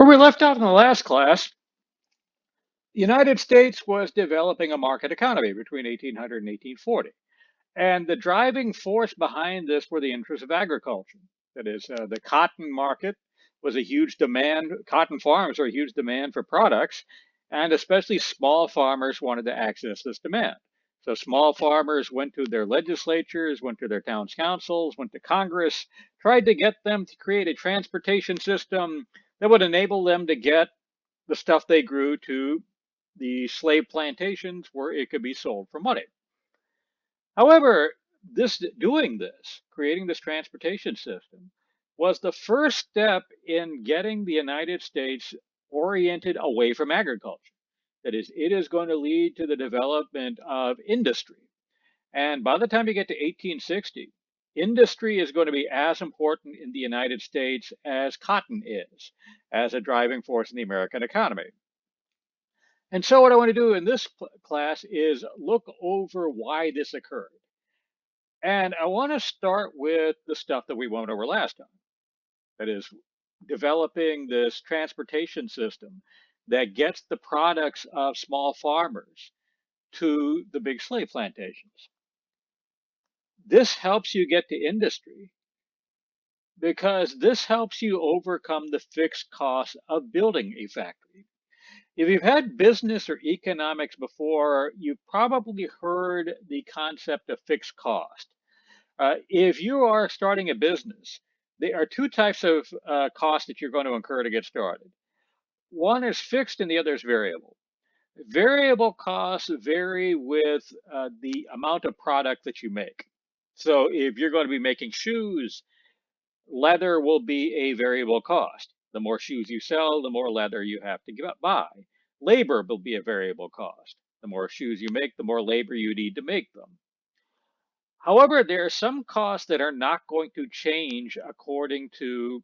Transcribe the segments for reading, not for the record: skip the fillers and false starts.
Where we left off in the last class, the United States was developing a market economy between 1800 and 1840. And the driving force behind this were the interests of agriculture. That is, the cotton market was a huge demand, cotton farms are a huge demand for products, and especially small farmers wanted to access this demand. So small farmers went to their legislatures, went to their town's councils, went to Congress, tried to get them to create a transportation system that would enable them to get the stuff they grew to the slave plantations where it could be sold for money. However, creating this transportation system, was the first step in getting the United States oriented away from agriculture. That is, it is going to lead to the development of industry. And by the time you get to 1860, industry is going to be as important in the United States as cotton is, as a driving force in the American economy. And so what I want to do in this class is look over why this occurred. And I want to start with the stuff that we went over last time. That is, developing this transportation system that gets the products of small farmers to the big slave plantations. This helps you get to industry because this helps you overcome the fixed cost of building a factory. If you've had business or economics before, you've probably heard the concept of fixed cost. If you are starting a business, there are two types of costs that you're going to incur to get started. One is fixed and the other is variable. Variable costs vary with the amount of product that you make. So if you're going to be making shoes, leather will be a variable cost. The more shoes you sell, the more leather you have to buy. Labor will be a variable cost. The more shoes you make, the more labor you need to make them. However, there are some costs that are not going to change according to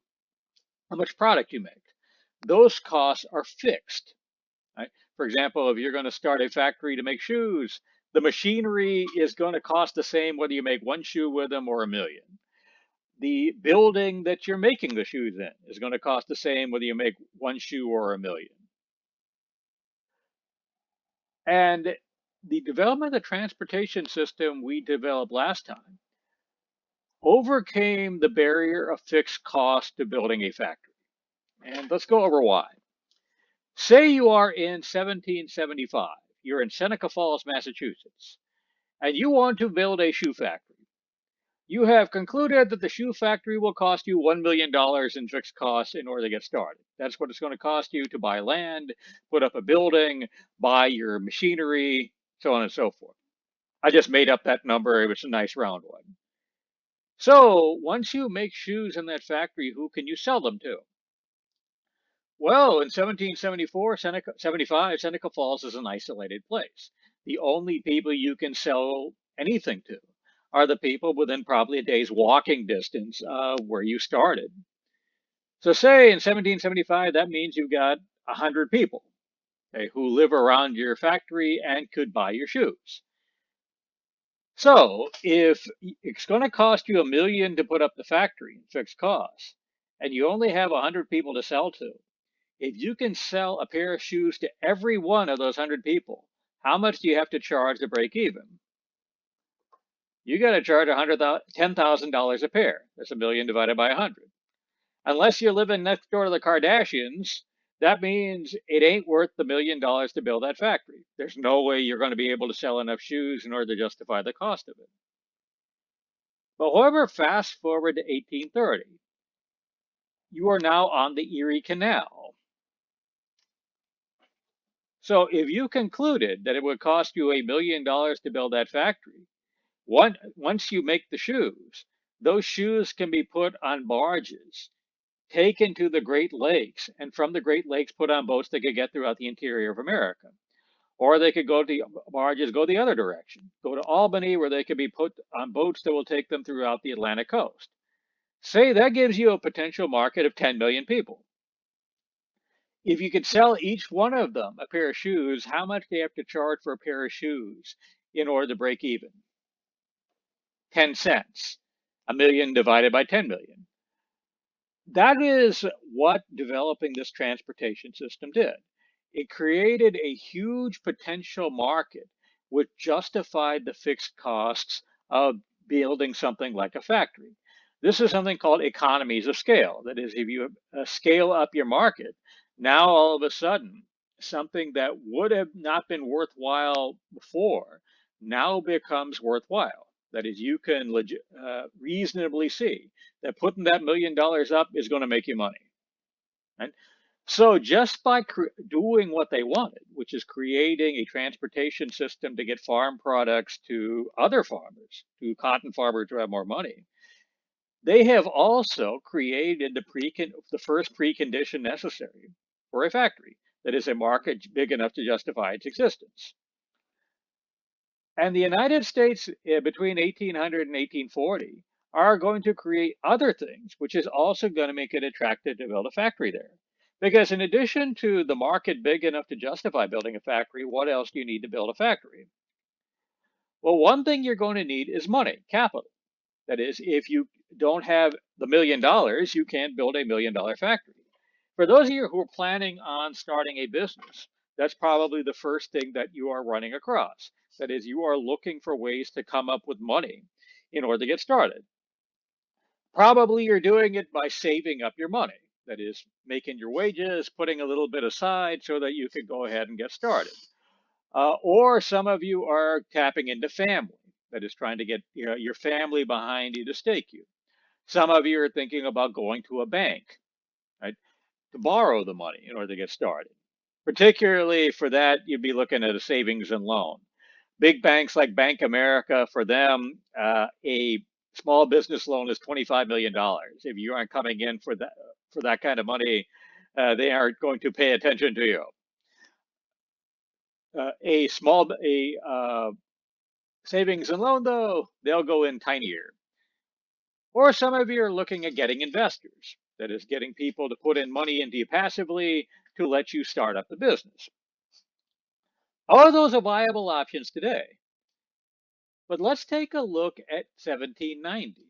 how much product you make. Those costs are fixed. Right? For example, if you're going to start a factory to make shoes, the machinery is going to cost the same whether you make one shoe with them or a million. The building that you're making the shoes in is going to cost the same whether you make one shoe or a million. And the development of the transportation system we developed last time overcame the barrier of fixed cost to building a factory. And let's go over why. Say you are in 1775, you're in Seneca Falls, Massachusetts, and you want to build a shoe factory. You have concluded that the shoe factory will cost you $1 million in fixed costs in order to get started. That's what it's going to cost you to buy land, put up a building, buy your machinery, so on and so forth. I just made up that number. It was a nice round one. So once you make shoes in that factory, who can you sell them to? Well, in 1774, 75, Seneca Falls is an isolated place. The only people you can sell anything to are the people within probably a day's walking distance where you started. So say in 1775, that means you've got 100 people, okay, who live around your factory and could buy your shoes. So if it's going to cost you $1 million to put up the factory in fixed costs, and you only have 100 people to sell to, if you can sell a pair of shoes to every one of those 100 people, how much do you have to charge to break even? You got to charge $10,000 a pair. That's $1 million divided by 100. Unless you're living next door to the Kardashians, that means it ain't worth the $1 million to build that factory. There's no way you're going to be able to sell enough shoes in order to justify the cost of it. But however, fast forward to 1830, you are now on the Erie Canal. So if you concluded that it would cost you $1 million to build that factory, once you make the shoes, those shoes can be put on barges, taken to the Great Lakes, and from the Great Lakes put on boats that could get throughout the interior of America. Or they could go to barges, go the other direction, go to Albany, where they could be put on boats that will take them throughout the Atlantic coast. Say that gives you a potential market of 10 million people. If you could sell each one of them a pair of shoes, how much do you have to charge for a pair of shoes in order to break even? 10 cents. $1 million divided by 10 million. That is what developing this transportation system did. It created a huge potential market which justified the fixed costs of building something like a factory. This is something called economies of scale. That is, if you scale up your market, now all of a sudden, something that would have not been worthwhile before now becomes worthwhile. That is, you can reasonably see that putting that $1 million up is going to make you money. Right? So just by doing what they wanted, which is creating a transportation system to get farm products to other farmers, to cotton farmers who have more money, they have also created the first precondition necessary for a factory that is a market big enough to justify its existence. And the United States between 1800 and 1840 are going to create other things, which is also going to make it attractive to build a factory there. Because in addition to the market big enough to justify building a factory, what else do you need to build a factory? Well, one thing you're going to need is money, capital. That is, if you don't have the $1 million, you can't build a $1 million factory. For those of you who are planning on starting a business, that's probably the first thing that you are running across. That is, you are looking for ways to come up with money in order to get started. Probably you're doing it by saving up your money. That is, making your wages, putting a little bit aside so that you can go ahead and get started. Or some of you are tapping into family. That is trying to get your family behind you to stake you. Some of you are thinking about going to a bank, right, to borrow the money in order to get started. Particularly for that, you'd be looking at a savings and loan. Big banks like Bank America, for them, a small business loan is $25 million. If you aren't coming in for that kind of money, they aren't going to pay attention to you. A savings and loan, though, they'll go in tinier. Or some of you are looking at getting investors, that is, getting people to put in money into you passively to let you start up the business. All of those are viable options today. But let's take a look at 1790.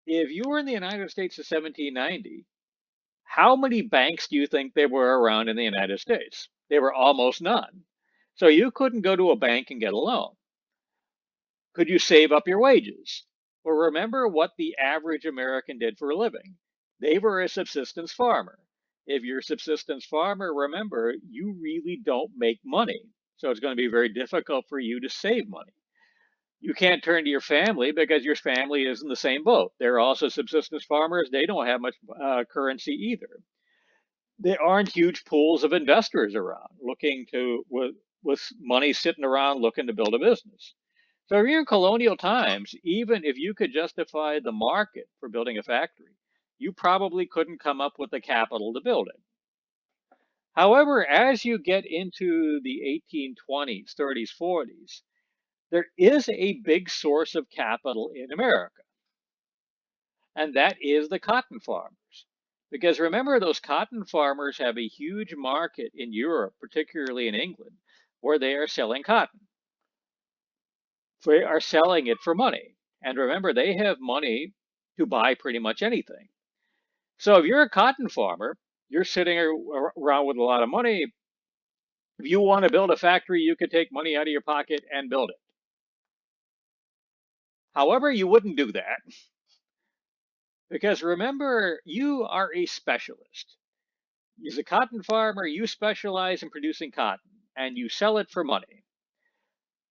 If you were in the United States of 1790, how many banks do you think there were around in the United States? There were almost none. So you couldn't go to a bank and get a loan. Could you save up your wages? Well, remember what the average American did for a living. They were a subsistence farmer. If you're a subsistence farmer, remember, you really don't make money. So it's going to be very difficult for you to save money. You can't turn to your family because your family is in the same boat. They're also subsistence farmers. They don't have much currency either. There aren't huge pools of investors around looking to with money sitting around looking to build a business. So if you're in colonial times, even if you could justify the market for building a factory, you probably couldn't come up with the capital to build it. However, as you get into the 1820s, 30s, 40s, there is a big source of capital in America, and that is the cotton farmers. Because remember, those cotton farmers have a huge market in Europe, particularly in England, where they are selling cotton. They are selling it for money. And remember, they have money to buy pretty much anything. So if you're a cotton farmer, you're sitting around with a lot of money. If you want to build a factory, you could take money out of your pocket and build it. However, you wouldn't do that because remember, you are a specialist. As a cotton farmer, you specialize in producing cotton and you sell it for money.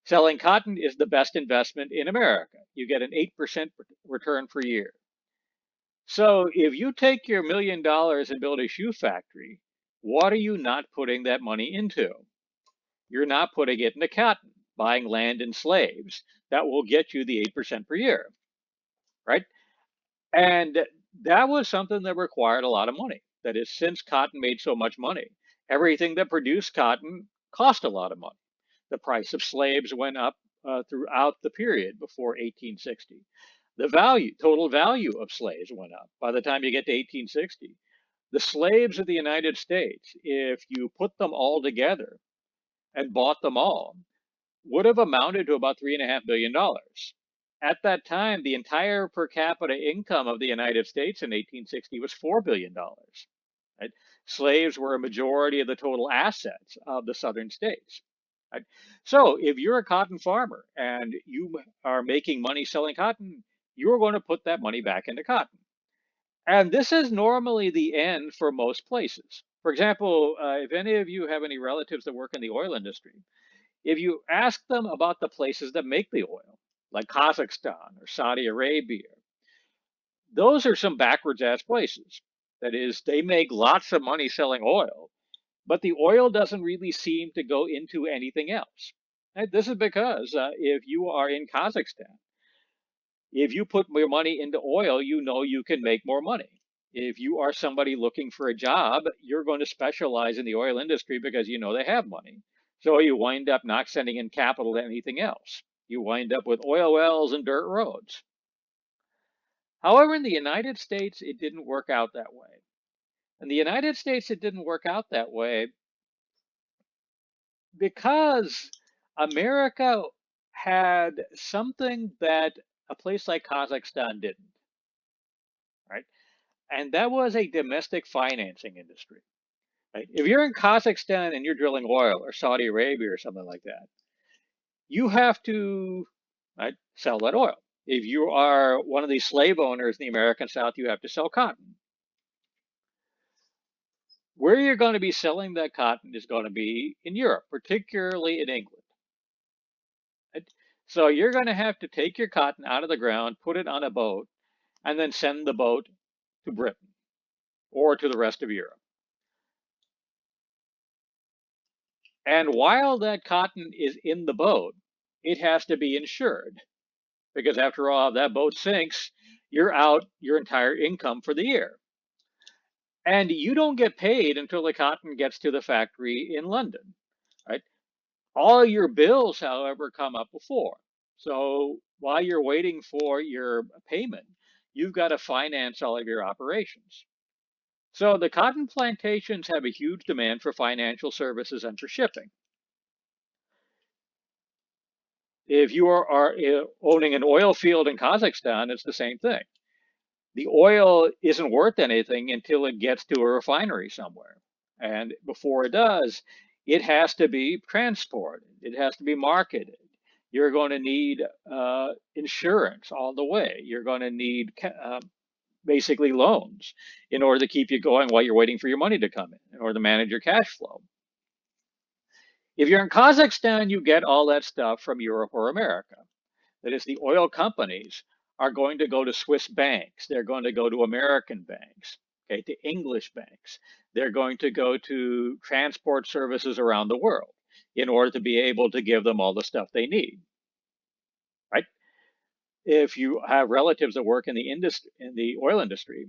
Selling cotton is the best investment in America. You get an 8% return per year. So if you take your $1 million and build a shoe factory, what are you not putting that money into? You're not putting it into cotton, buying land and slaves. That will get you the 8% per year, right? And that was something that required a lot of money. That is, since cotton made so much money, everything that produced cotton cost a lot of money. The price of slaves went up throughout the period before 1860. The total value of slaves went up. By the time you get to 1860, the slaves of the United States, if you put them all together and bought them all, would have amounted to about $3.5 billion. At that time, the entire per capita income of the United States in 1860 was $4 billion. Right? Slaves were a majority of the total assets of the southern states. Right? So if you're a cotton farmer and you are making money selling cotton, you're going to put that money back into cotton. And this is normally the end for most places. For example, if any of you have any relatives that work in the oil industry, if you ask them about the places that make the oil, like Kazakhstan or Saudi Arabia, those are some backwards ass places. That is, they make lots of money selling oil, but the oil doesn't really seem to go into anything else. And this is because if you are in Kazakhstan, if you put your money into oil, you know you can make more money. If you are somebody looking for a job, you're going to specialize in the oil industry because you know they have money. So you wind up not sending in capital to anything else. You wind up with oil wells and dirt roads. However, in the United States, it didn't work out that way. In the United States, it didn't work out that way because America had something that a place like Kazakhstan didn't, right? And that was a domestic financing industry. Right? If you're in Kazakhstan and you're drilling oil or Saudi Arabia or something like that, you have to, right, sell that oil. If you are one of these slave owners in the American South, you have to sell cotton. Where you're going to be selling that cotton is going to be in Europe, particularly in England. Right? So you're going to have to take your cotton out of the ground, put it on a boat, and then send the boat to Britain or to the rest of Europe. And while that cotton is in the boat, it has to be insured because after all, if that boat sinks, you're out your entire income for the year. And you don't get paid until the cotton gets to the factory in London, right? All your bills, however, come up before. So while you're waiting for your payment, you've got to finance all of your operations. So the cotton plantations have a huge demand for financial services and for shipping. If you are owning an oil field in Kazakhstan, it's the same thing. The oil isn't worth anything until it gets to a refinery somewhere. And before it does, it has to be transported, it has to be marketed. You're going to need insurance all the way. You're going to need basically loans in order to keep you going while you're waiting for your money to come in order to manage your cash flow. If you're in Kazakhstan, you get all that stuff from Europe or America. That is, the oil companies are going to go to Swiss banks. They're going to go to American banks, okay, to English banks. They're going to go to transport services around the world in order to be able to give them all the stuff they need, right? If you have relatives that work in the industry, in the oil industry,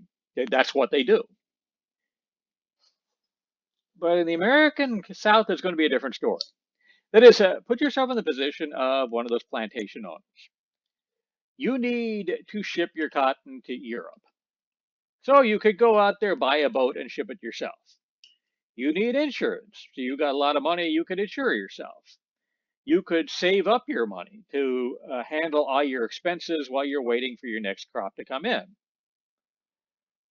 that's what they do. But in the American South, it's going to be a different story. That is, put yourself in the position of one of those plantation owners. You need to ship your cotton to Europe. So you could go out there, buy a boat, and ship it yourself. You need insurance. So you got a lot of money, you could insure yourself. You could save up your money to handle all your expenses while you're waiting for your next crop to come in.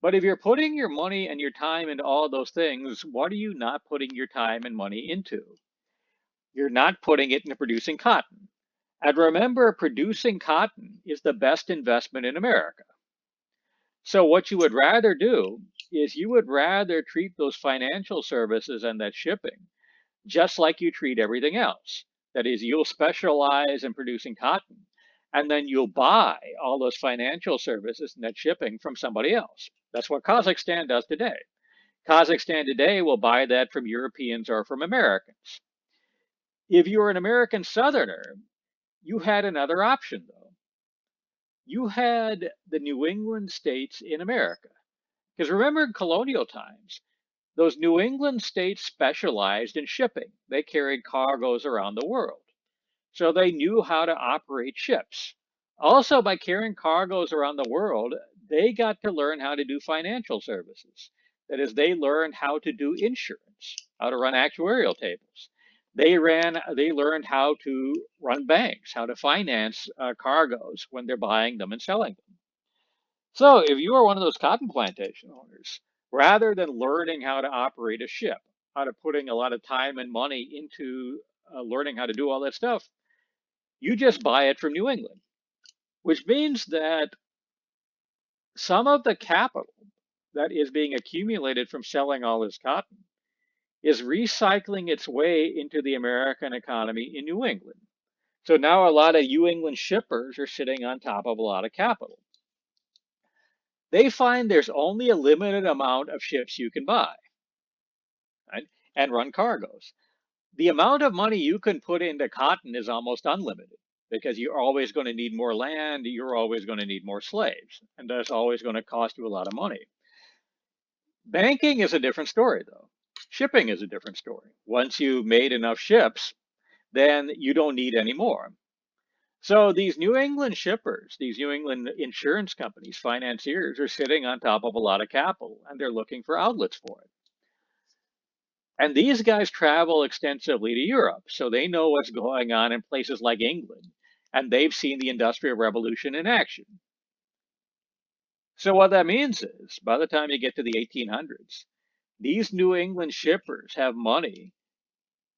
But if you're putting your money and your time into all those things, what are you not putting your time and money into? You're not putting it into producing cotton. And remember, producing cotton is the best investment in America. So what you would rather do is you would rather treat those financial services and that shipping just like you treat everything else. That is, you'll specialize in producing cotton, and then you'll buy all those financial services and that shipping from somebody else. That's what Kazakhstan does today. Kazakhstan today will buy that from Europeans or from Americans. If you're an American Southerner, you had another option, though. You had the New England states in America. Because remember, in colonial times, those New England states specialized in shipping. They carried cargoes around the world. So they knew how to operate ships. Also, by carrying cargoes around the world, they got to learn how to do financial services. That is, they learned how to do insurance, how to run actuarial tables. They learned how to run banks, how to finance cargoes when they're buying them and selling them. So if you are one of those cotton plantation owners, rather than learning how to operate a ship, how to putting a lot of time and money into learning how to do all that stuff, you just buy it from New England, which means that some of the capital that is being accumulated from selling all this cotton is recycling its way into the American economy in New England. So now a lot of New England shippers are sitting on top of a lot of capital. They find there's only a limited amount of ships you can buy, right, and run cargoes. The amount of money you can put into cotton is almost unlimited because you're always going to need more land, you're always going to need more slaves, and that's always going to cost you a lot of money. Banking is a different story, though. Shipping is a different story. Once you've made enough ships, then you don't need any more. So these New England shippers, these New England insurance companies, financiers are sitting on top of a lot of capital and they're looking for outlets for it. And these guys travel extensively to Europe, so they know what's going on in places like England, and they've seen the Industrial Revolution in action. So what that means is, by the time you get to the 1800s, these New England shippers have money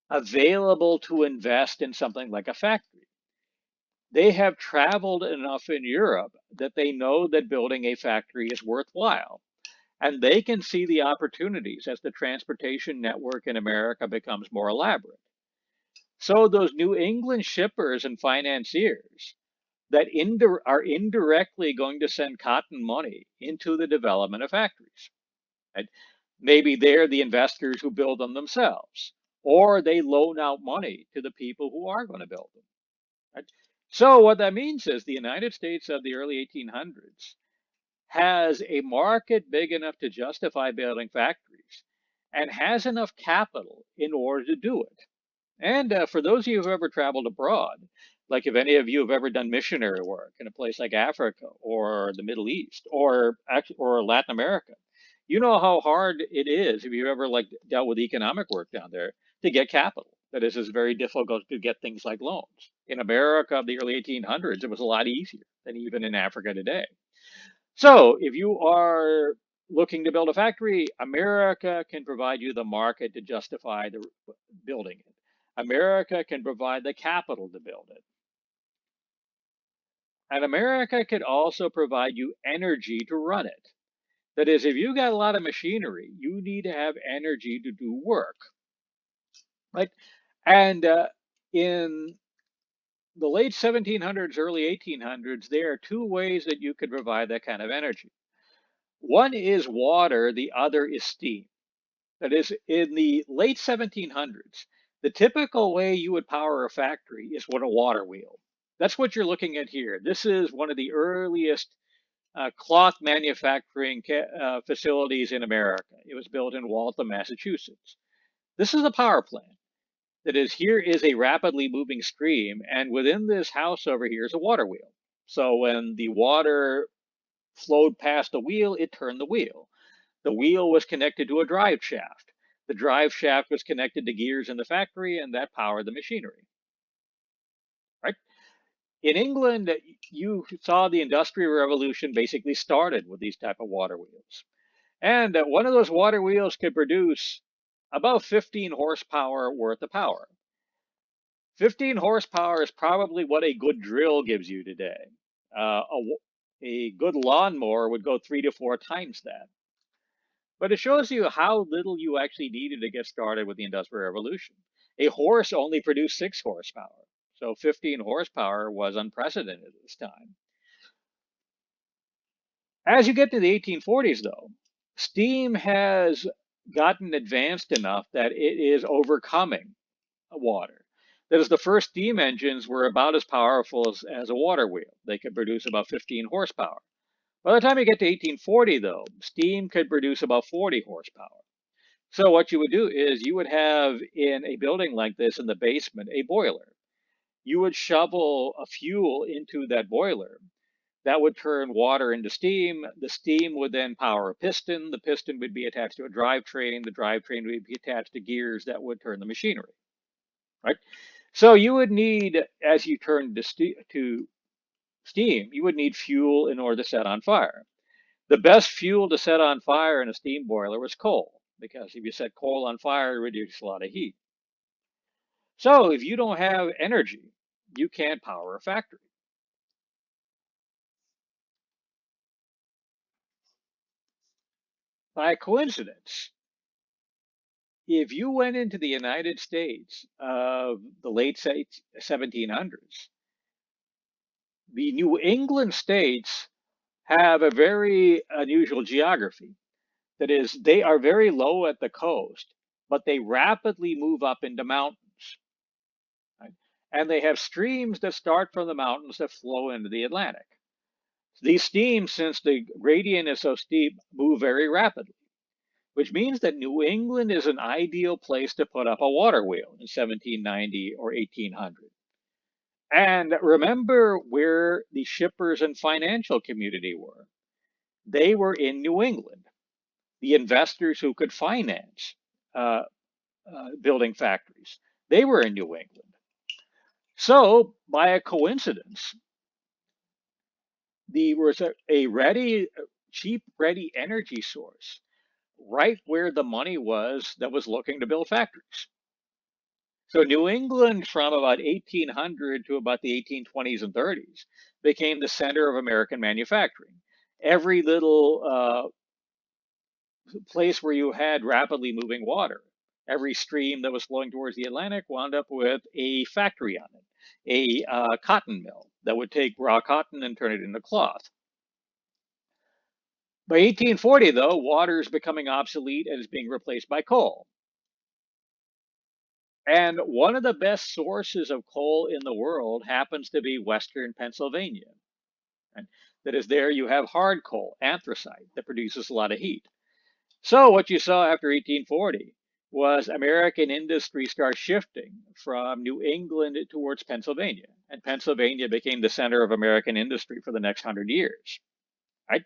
available to invest in something like a factory. They have traveled enough in Europe that they know that building a factory is worthwhile. And they can see the opportunities as the transportation network in America becomes more elaborate. So those New England shippers and financiers that are indirectly going to send cotton money into the development of factories. Right? Maybe they're the investors who build them themselves, or they loan out money to the people who are going to build them. Right? So what that means is the United States of the early 1800s has a market big enough to justify building factories and has enough capital in order to do it. And for those of you who've ever traveled abroad, like if any of you have ever done missionary work in a place like Africa or the Middle East or Latin America, you know how hard it is if you've ever like dealt with economic work down there to get capital. That is, it's very difficult to get things like loans. In America of the early 1800s, it was a lot easier than even in Africa today. So if you are looking to build a factory, America can provide you the market to justify the building it. America can provide the capital to build it. And America could also provide you energy to run it. That is, if you got a lot of machinery, you need to have energy to do work, right? And in the late 1700s, early 1800s, there are two ways that you could provide that kind of energy. One is water, the other is steam. That is, in the late 1700s, the typical way you would power a factory is with a water wheel. That's what you're looking at here. This is one of the earliest cloth manufacturing facilities in America. It was built in Waltham, Massachusetts. This is a power plant. That is, here is a rapidly moving stream, and within this house over here is a water wheel. So when the water flowed past the wheel, it turned the wheel. The wheel was connected to a drive shaft. The drive shaft was connected to gears in the factory, and that powered the machinery. Right? In England, you saw the Industrial Revolution basically started with these type of water wheels. And one of those water wheels could produce about 15 horsepower worth of power. 15 horsepower is probably what a good drill gives you today. A good lawnmower would go 3 to 4 times that. But it shows you how little you actually needed to get started with the Industrial Revolution. A horse only produced 6 horsepower, so 15 horsepower was unprecedented at this time. As you get to the 1840s, though, steam has gotten advanced enough that it is overcoming water. That is, the first steam engines were about as powerful as a water wheel. They could produce about 15 horsepower. By the time you get to 1840, though, steam could produce about 40 horsepower. So what you would do is you would have in a building like this in the basement a boiler. You would shovel a fuel into that boiler. That would turn water into steam. The steam would then power a piston. The piston would be attached to a drivetrain. The drivetrain would be attached to gears that would turn the machinery. right? So you would need, as you turn to steam, you would need fuel in order to set on fire. The best fuel to set on fire in a steam boiler was coal, because if you set coal on fire, it reduces a lot of heat. So if you don't have energy, you can't power a factory. By coincidence, if you went into the United States of the late 1700s, the New England states have a very unusual geography. That is, they are very low at the coast, but they rapidly move up into mountains. Right? And they have streams that start from the mountains that flow into the Atlantic. These streams, since the gradient is so steep, move very rapidly, which means that New England is an ideal place to put up a water wheel in 1790 or 1800. And remember where the shippers and financial community were. They were in New England. The investors who could finance uh, building factories, they were in New England. So, by a coincidence, there was a ready, cheap, ready energy source right where the money was that was looking to build factories. So New England from about 1800 to about the 1820s and 30s became the center of American manufacturing. Every little place where you had rapidly moving water, every stream that was flowing towards the Atlantic wound up with a factory on it, a cotton mill that would take raw cotton and turn it into cloth. By 1840, though, water is becoming obsolete and is being replaced by coal. And one of the best sources of coal in the world happens to be Western Pennsylvania. And that is, there you have hard coal, anthracite, that produces a lot of heat. So what you saw after 1840 was American industry start shifting from New England towards Pennsylvania, and Pennsylvania became the center of American industry for the next 100 years. Right.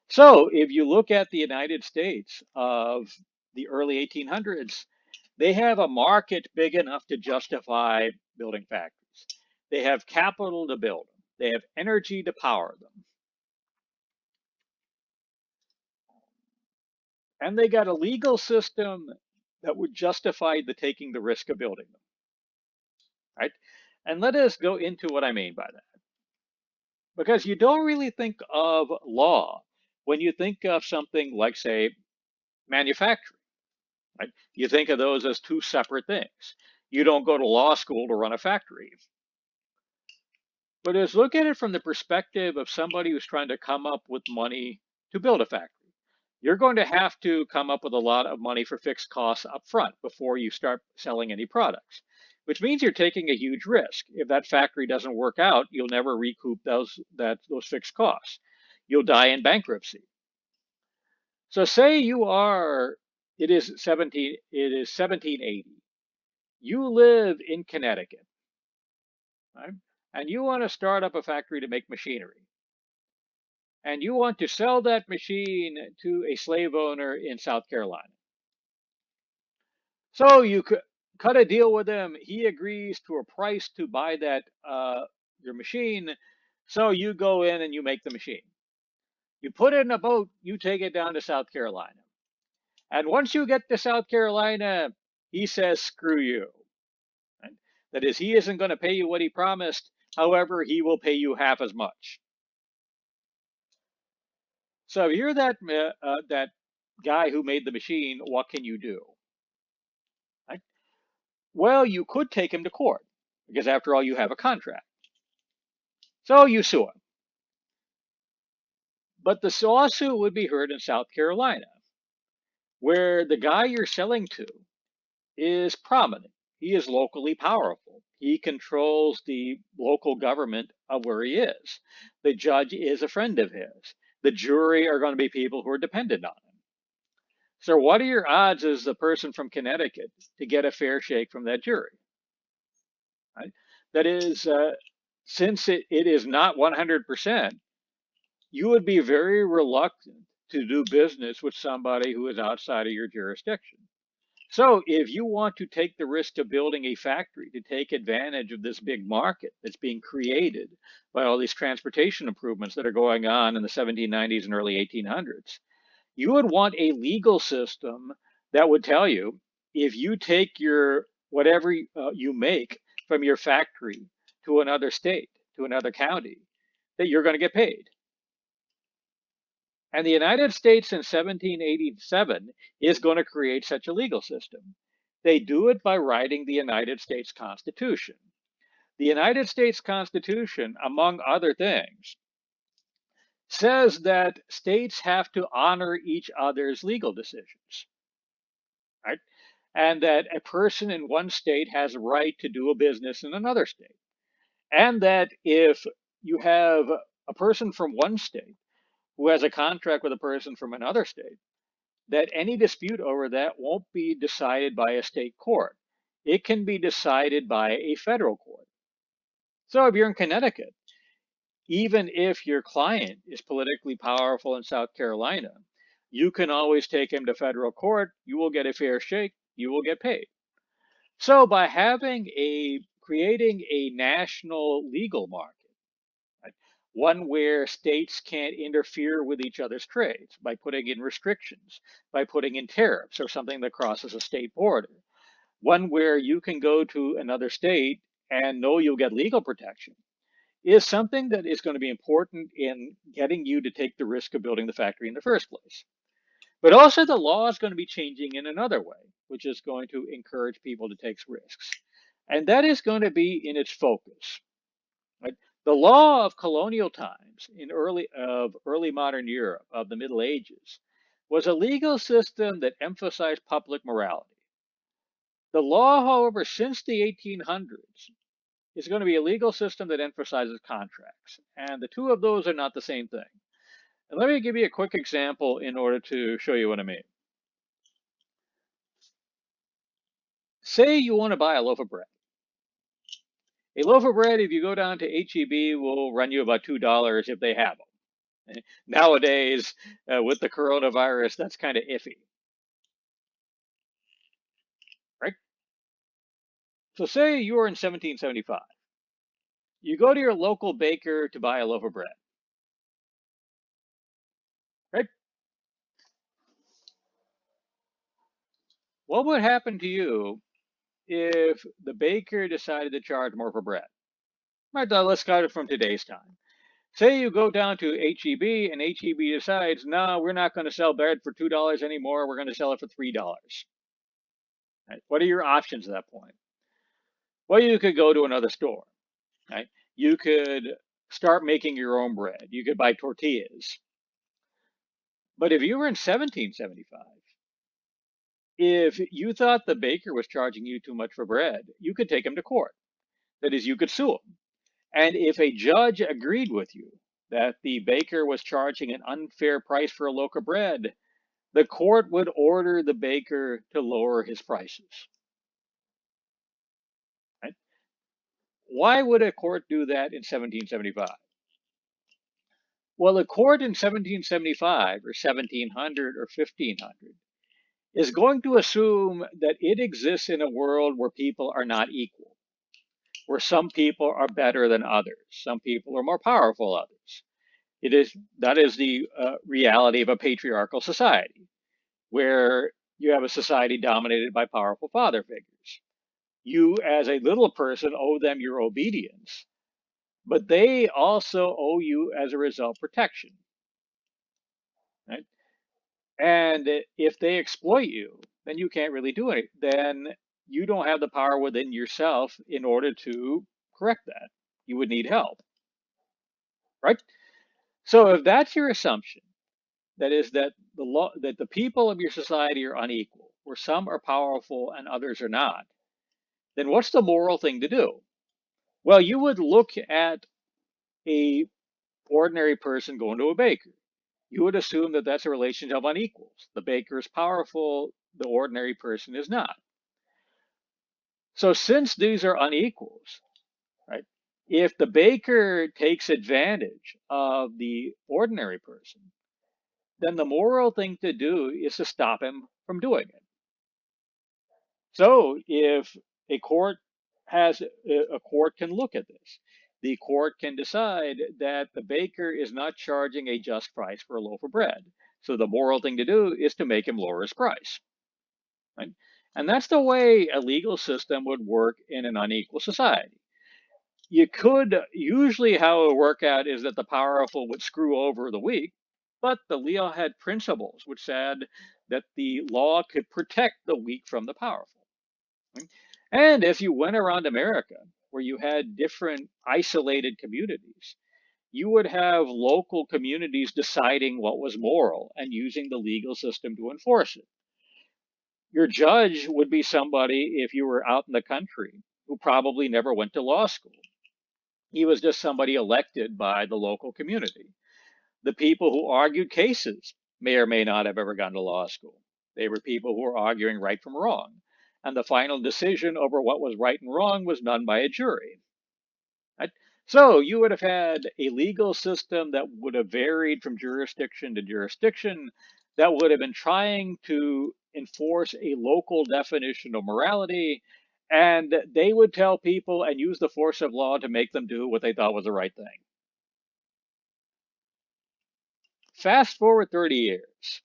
So if you look at the United States of the early 1800s, they have a market big enough to justify building factories. They have capital to build them. They have energy to power them. And they got a legal system that would justify the taking the risk of building them, right? And let us go into what I mean by that. Because you don't really think of law when you think of something like, say, manufacturing, right? You think of those as two separate things. You don't go to law school to run a factory. But as look at it from the perspective of somebody who's trying to come up with money to build a factory. You're going to have to come up with a lot of money for fixed costs up front before you start selling any products, which means you're taking a huge risk. If that factory doesn't work out, you'll never recoup those fixed costs. You'll die in bankruptcy. So say you are it is 1780. You live in Connecticut, right? And you want to start up a factory to make machinery. And you want to sell that machine to a slave owner in South Carolina. So you cut a deal with him. He agrees to a price to buy that your machine. So you go in and you make the machine. You put it in a boat. You take it down to South Carolina. And once you get to South Carolina, he says, "Screw you." Right? That is, he isn't going to pay you what he promised. However, he will pay you half as much. So if you're that guy who made the machine, what can you do? Right? Well, you could take him to court because, after all, you have a contract. So you sue him. But the lawsuit would be heard in South Carolina, where the guy you're selling to is prominent. He is locally powerful. He controls the local government of where he is. The judge is a friend of his. The jury are going to be people who are dependent on him. So, what are your odds as the person from Connecticut to get a fair shake from that jury? Right? That is, since it is not 100%, you would be very reluctant to do business with somebody who is outside of your jurisdiction. So if you want to take the risk of building a factory to take advantage of this big market that's being created by all these transportation improvements that are going on in the 1790s and early 1800s, you would want a legal system that would tell you if you take your whatever you make from your factory to another state, to another county, that you're going to get paid. And the United States in 1787 is going to create such a legal system. They do it by writing the United States Constitution. The United States Constitution, among other things, says that states have to honor each other's legal decisions, right? And that a person in one state has a right to do a business in another state. And that if you have a person from one state who has a contract with a person from another state, that any dispute over that won't be decided by a state court. It can be decided by a federal court. So if you're in Connecticut, even if your client is politically powerful in South Carolina, you can always take him to federal court. You will get a fair shake. You will get paid. So by creating a national legal market, right, one where states can't interfere with each other's trades by putting in restrictions, by putting in tariffs or something that crosses a state border, one where you can go to another state and know you'll get legal protection, is something that is going to be important in getting you to take the risk of building the factory in the first place. But also, the law is going to be changing in another way, which is going to encourage people to take risks. And that is going to be in its focus. Right? The law of colonial times in early modern Europe of the Middle Ages was a legal system that emphasized public morality. The law, however, since the 1800s is going to be a legal system that emphasizes contracts. And the two of those are not the same thing. And let me give you a quick example in order to show you what I mean. Say you want to buy a loaf of bread. A loaf of bread, if you go down to HEB, will run you about $2 if they have them. Nowadays, with the coronavirus, that's kind of iffy, right? So say you are in 1775. You go to your local baker to buy a loaf of bread, right? What would happen to you if the baker decided to charge more for bread? Right, let's start it from today's time. Say you go down to HEB and HEB decides, no, we're not going to sell bread for $2 anymore. We're going to sell it for $3. Right? What are your options at that point? Well, you could go to another store. Right? You could start making your own bread. You could buy tortillas. But if you were in 1775, if you thought the baker was charging you too much for bread, you could take him to court. That is, you could sue him. And if a judge agreed with you that the baker was charging an unfair price for a loaf of bread, the court would order the baker to lower his prices. Right? Why would a court do that in 1775? Well, a court in 1775 or 1700 or 1500 is going to assume that it exists in a world where people are not equal, where some people are better than others, some people are more powerful than others. That is the reality of a patriarchal society, where you have a society dominated by powerful father figures. You, as a little person, owe them your obedience, but they also owe you, as a result, protection. Right? And if they exploit you, then you can't really do it. Then you don't have the power within yourself in order to correct that. You would need help, right? So if that's your assumption, that is that the people of your society are unequal, where some are powerful and others are not, then what's the moral thing to do? Well, you would look at a ordinary person going to a baker. You would assume that that's a relationship of unequals. The baker is powerful, the ordinary person is not. So since these are unequals, right? If the baker takes advantage of the ordinary person, then the moral thing to do is to stop him from doing it. So if a court a court can look at this. The court can decide that the baker is not charging a just price for a loaf of bread. So the moral thing to do is to make him lower his price. Right? And that's the way a legal system would work in an unequal society. You could usually how it would work out is that the powerful would screw over the weak, but the law had principles which said that the law could protect the weak from the powerful. And if you went around America, where you had different isolated communities, you would have local communities deciding what was moral and using the legal system to enforce it. Your judge would be somebody, if you were out in the country, who probably never went to law school. He was just somebody elected by the local community. The people who argued cases may or may not have ever gone to law school. They were people who were arguing right from wrong. And the final decision over what was right and wrong was done by a jury. Right? So you would have had a legal system that would have varied from jurisdiction to jurisdiction, that would have been trying to enforce a local definition of morality. And they would tell people and use the force of law to make them do what they thought was the right thing. Fast forward 30 years.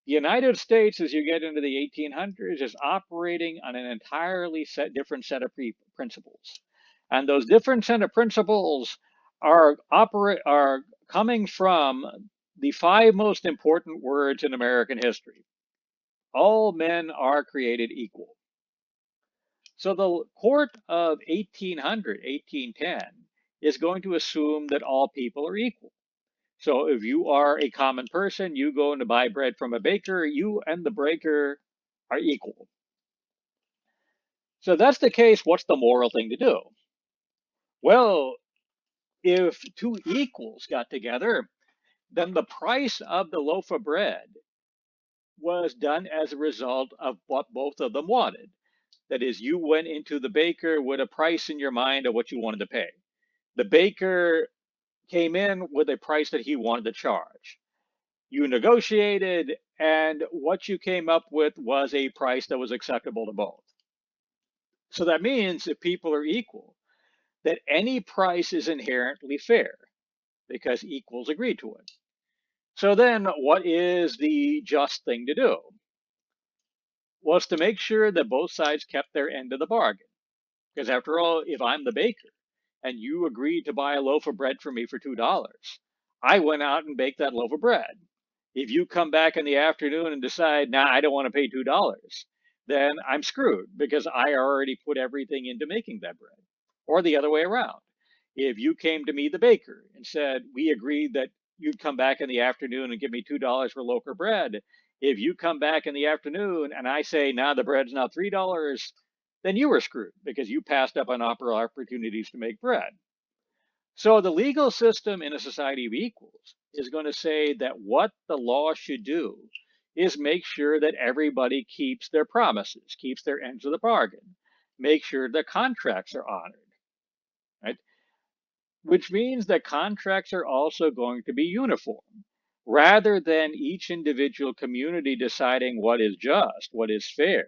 The United States, as you get into the 1800s, is operating on an entirely different set of principles. And those different set of principles are coming from the five most important words in American history. All men are created equal. So the court of 1800, 1810 is going to assume that all people are equal. So if you are a common person, you go in to buy bread from a baker, you and the baker are equal. So that's the case. What's the moral thing to do? Well, if two equals got together, then the price of the loaf of bread was done as a result of what both of them wanted. That is, you went into the baker with a price in your mind of what you wanted to pay. The baker came in with a price that he wanted to charge. You negotiated, and what you came up with was a price that was acceptable to both. So that means if people are equal, that any price is inherently fair because equals agree to it. So then, what is the just thing to do? Well, it's to make sure that both sides kept their end of the bargain. Because after all, if I'm the baker and you agreed to buy a loaf of bread for me for $2, I went out and baked that loaf of bread. If you come back in the afternoon and decide, nah, I don't want to pay $2, then I'm screwed because I already put everything into making that bread. Or the other way around. If you came to me, the baker, and said, we agreed that you'd come back in the afternoon and give me $2 for loaf of bread. If you come back in the afternoon and I say, nah, the bread's now $3, then you were screwed because you passed up on opportunities to make bread. So the legal system in a society of equals is going to say that what the law should do is make sure that everybody keeps their promises, keeps their ends of the bargain, make sure the contracts are honored, right? Which means that contracts are also going to be uniform. Rather than each individual community deciding what is just, what is fair,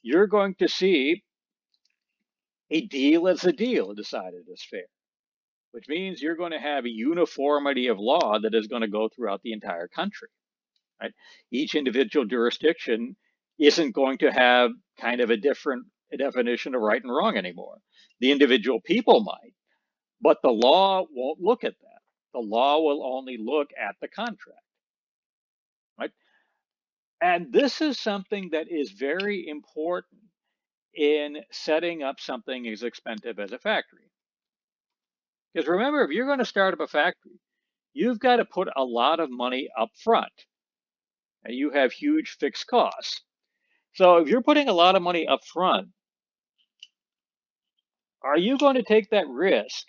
you're going to see a deal as a deal decided as fair, which means you're going to have a uniformity of law that is going to go throughout the entire country. Right? Each individual jurisdiction isn't going to have kind of a different definition of right and wrong anymore. The individual people might, but the law won't look at that. The law will only look at the contract. Right? And this is something that is very important in setting up something as expensive as a factory. Because remember, if you're going to start up a factory, you've got to put a lot of money up front and you have huge fixed costs. So if you're putting a lot of money up front, are you going to take that risk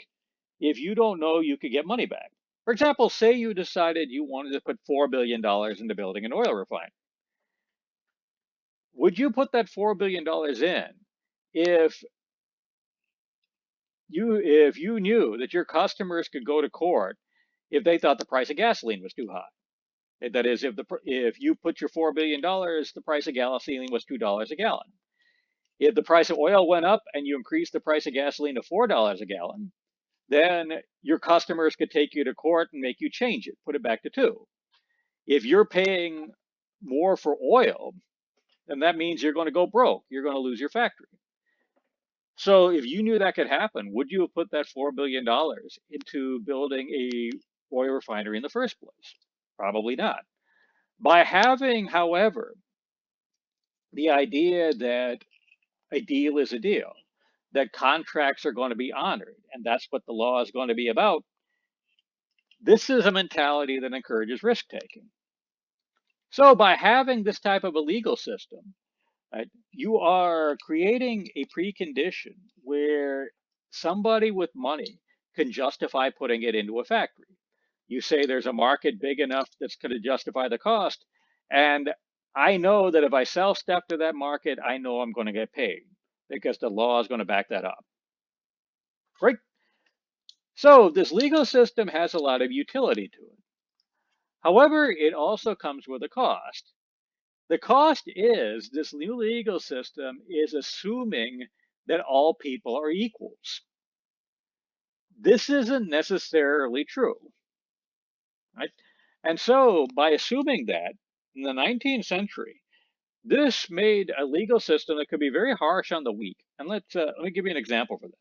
if you don't know you could get money back? For example, say you decided you wanted to put $4 billion into building an oil refinery. Would you put that $4 billion in if you knew that your customers could go to court if they thought the price of gasoline was too high? That is, if you put your $4 billion, the price of gasoline was $2 a gallon. If the price of oil went up and you increased the price of gasoline to $4 a gallon, then your customers could take you to court and make you change it, put it back to two. If you're paying more for oil, then that means you're going to go broke. You're going to lose your factory. So if you knew that could happen, would you have put that $4 billion into building a oil refinery in the first place? Probably not. By having, however, the idea that a deal is a deal, that contracts are going to be honored, and that's what the law is going to be about, this is a mentality that encourages risk taking. So by having this type of a legal system, right, you are creating a precondition where somebody with money can justify putting it into a factory. You say there's a market big enough that's going to justify the cost, and I know that if I sell stuff to that market, I know I'm going to get paid because the law is going to back that up. Right? So this legal system has a lot of utility to it. However, it also comes with a cost. The cost is this new legal system is assuming that all people are equals. This isn't necessarily true, right? And so by assuming that in the 19th century, this made a legal system that could be very harsh on the weak. And let me give you an example for that.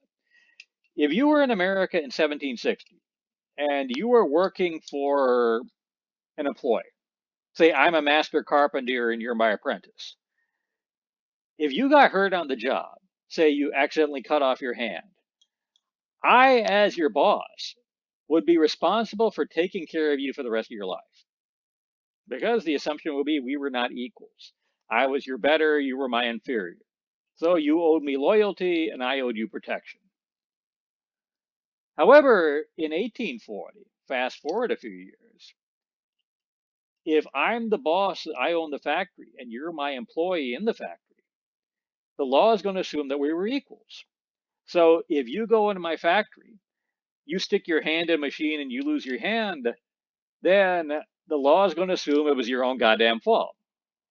If you were in America in 1760 and you were working for an employer, say I'm a master carpenter and you're my apprentice. If you got hurt on the job, say you accidentally cut off your hand, I, as your boss, would be responsible for taking care of you for the rest of your life. Because the assumption would be we were not equals. I was your better, you were my inferior. So you owed me loyalty and I owed you protection. However, in 1840, fast forward a few years, if I'm the boss, I own the factory, and you're my employee in the factory, the law is going to assume that we were equals. So if you go into my factory, you stick your hand in a machine and you lose your hand, then the law is going to assume it was your own goddamn fault.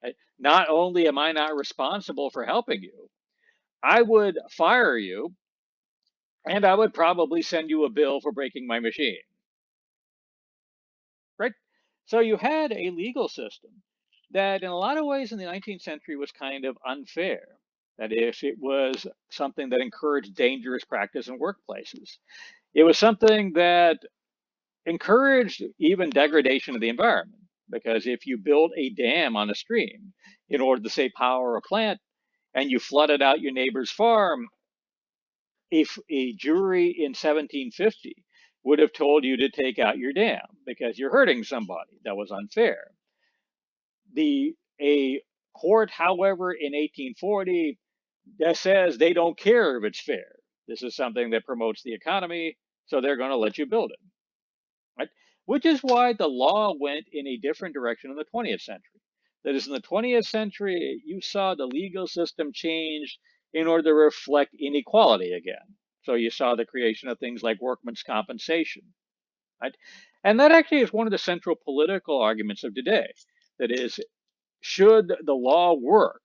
Right? Not only am I not responsible for helping you, I would fire you and I would probably send you a bill for breaking my machine. Right? So you had a legal system that, in a lot of ways, in the 19th century was kind of unfair. That is, it was something that encouraged dangerous practice in workplaces. It was something that encouraged even degradation of the environment. Because if you build a dam on a stream in order to, say, power a plant, and you flooded out your neighbor's farm, if a jury in 1750 would have told you to take out your dam because you're hurting somebody. That was unfair. A court, however, in 1840 that says they don't care if it's fair. This is something that promotes the economy, so they're going to let you build it. Right? Which is why the law went in a different direction in the 20th century. That is, in the 20th century, you saw the legal system change in order to reflect inequality again. So you saw the creation of things like workman's compensation. Right? And that actually is one of the central political arguments of today. That is, should the law work